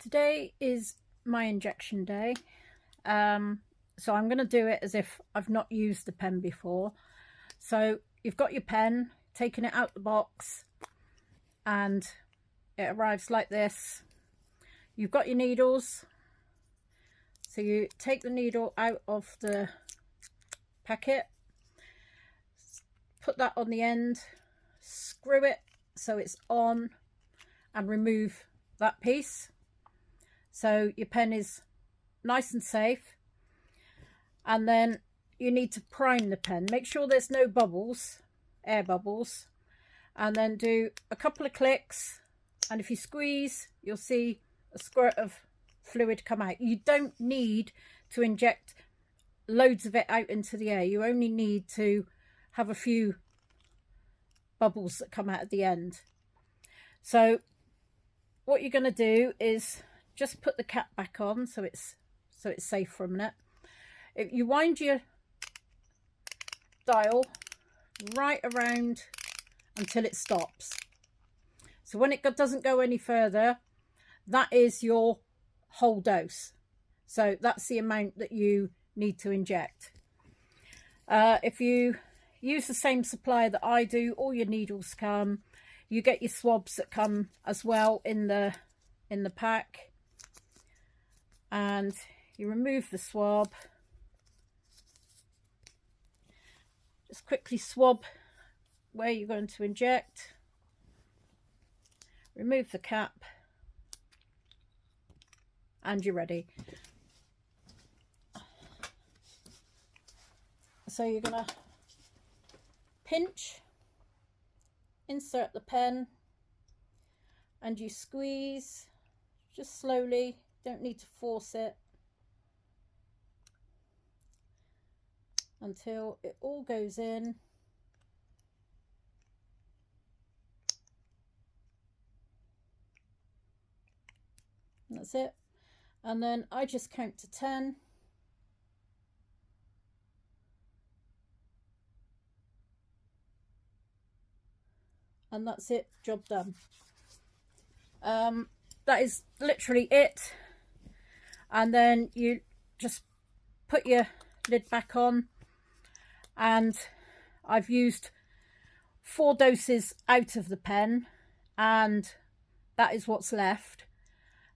Today is my injection day. So I'm going to do it as if I've not used the pen before. So you've got your pen, taking it out the box, and it arrives like this. You've got your needles. So you take the needle out of the packet, put that on the end, screw it so it's on, and remove that piece. So your pen is nice and safe. And then you need to prime the pen. Make sure there's no bubbles, air bubbles, and then do a couple of clicks. And if you squeeze, you'll see a squirt of fluid come out. You don't need to inject loads of it out into the air. You only need to have a few bubbles that come out at the end. So what you're going to do is just put the cap back on so it's safe for a minute. If you wind your dial right around until it stops. So when it doesn't go any further, that is your whole dose. So that's the amount that you need to inject. If you use the same supplier that I do, all your needles come. You get your swabs that come as well in the pack. And you remove the swab. Just quickly swab where you're going to inject. Remove the cap. And you're ready. So you're going to pinch, insert the pen, and you squeeze just slowly. Don't need to force it until it all goes in. And that's it. And then I just count to 10. And that's it, job done. That is literally it. And then you just put your lid back on. And I've used 4 doses out of the pen, and that is what's left.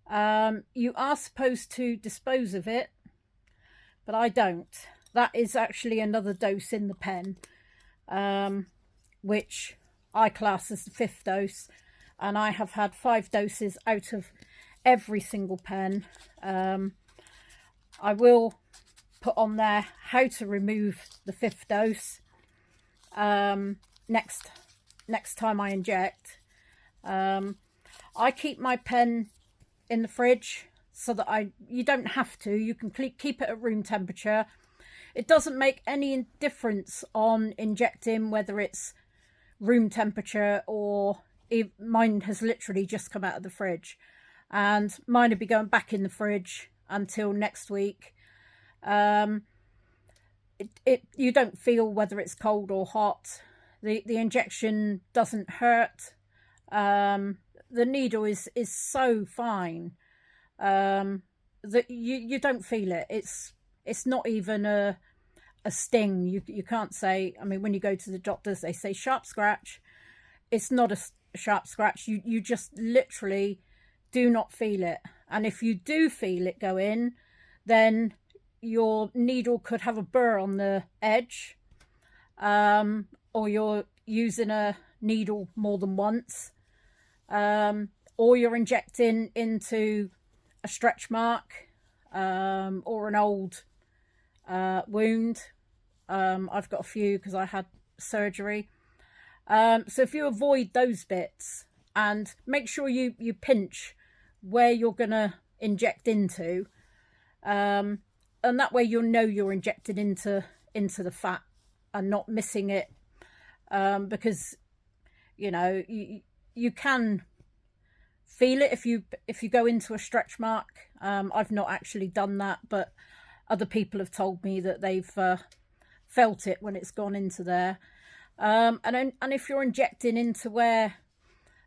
You are supposed to dispose of it, but I don't. That is actually another dose in the pen, which I class as the 5th dose, and I have had 5 doses out of every single pen. I will put on there how to remove the 5th dose next time I inject. I keep my pen in the fridge so that you don't have to. You can keep it at room temperature. It doesn't make any difference on injecting whether it's room temperature or mine has literally just come out of the fridge, and mine will be going back in the fridge until next week. You don't feel whether it's cold or hot. The injection doesn't hurt. The needle is so fine that you don't feel it. It's not even a sting. You can't say, I mean, when you go to the doctors, they say sharp scratch. It's not a sharp scratch. You just literally do not feel it. And if you do feel it go in, then your needle could have a burr on the edge, or you're using a needle more than once, or you're injecting into a stretch mark, or an old wound. I've got a few because I had surgery. So if you avoid those bits and make sure you pinch where you're going to inject into, and that way you'll know you're injected into the fat and not missing it, because you can feel it if you go into a stretch mark. I've not actually done that, but other people have told me that they've felt it when it's gone into there. And if you're injecting into where,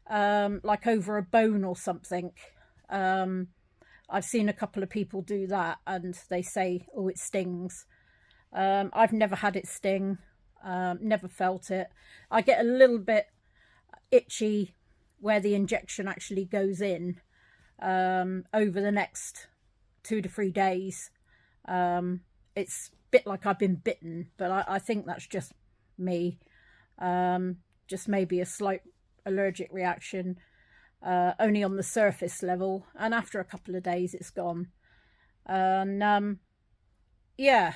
like over a bone or something, I've seen a couple of people do that and they say, oh, it stings. I've never had it sting, never felt it. I get a little bit itchy where the injection actually goes in over the next 2 to 3 days. It's a bit like I've been bitten, but I think that's just me. Just maybe a slight allergic reaction, only on the surface level, and after a couple of days it's gone. And yeah,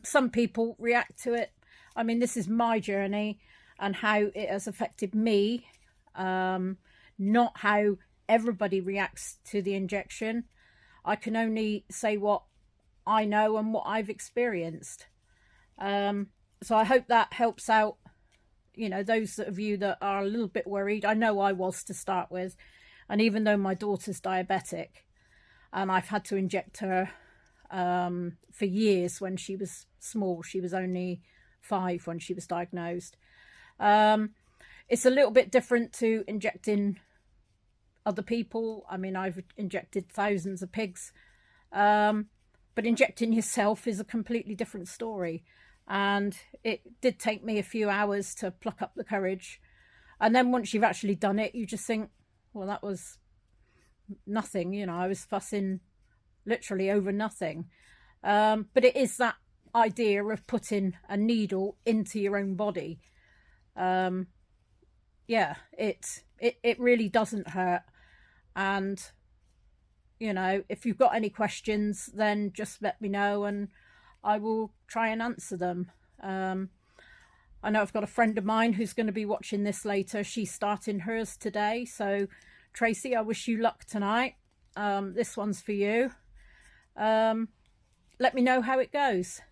some people react to it. I mean, this is my journey and how it has affected me, not how everybody reacts to the injection. I can only say what I know and what I've experienced. So I hope that helps out, you know, those of you that are a little bit worried. I know I was to start with. And even though my daughter's diabetic and I've had to inject her for years when she was small, she was only 5 when she was diagnosed. It's a little bit different to injecting other people. I mean, I've injected thousands of pigs, but injecting yourself is a completely different story. And it did take me a few hours to pluck up the courage. And then once you've actually done it, you just think, well, that was nothing. You know, I was fussing literally over nothing. But it is that idea of putting a needle into your own body. Yeah, it really doesn't hurt. And, you know, if you've got any questions, then just let me know and I will try and answer them. I know I've got a friend of mine who's going to be watching this later. She's starting hers today. So, Tracy, I wish you luck tonight. This one's for you. Let me know how it goes.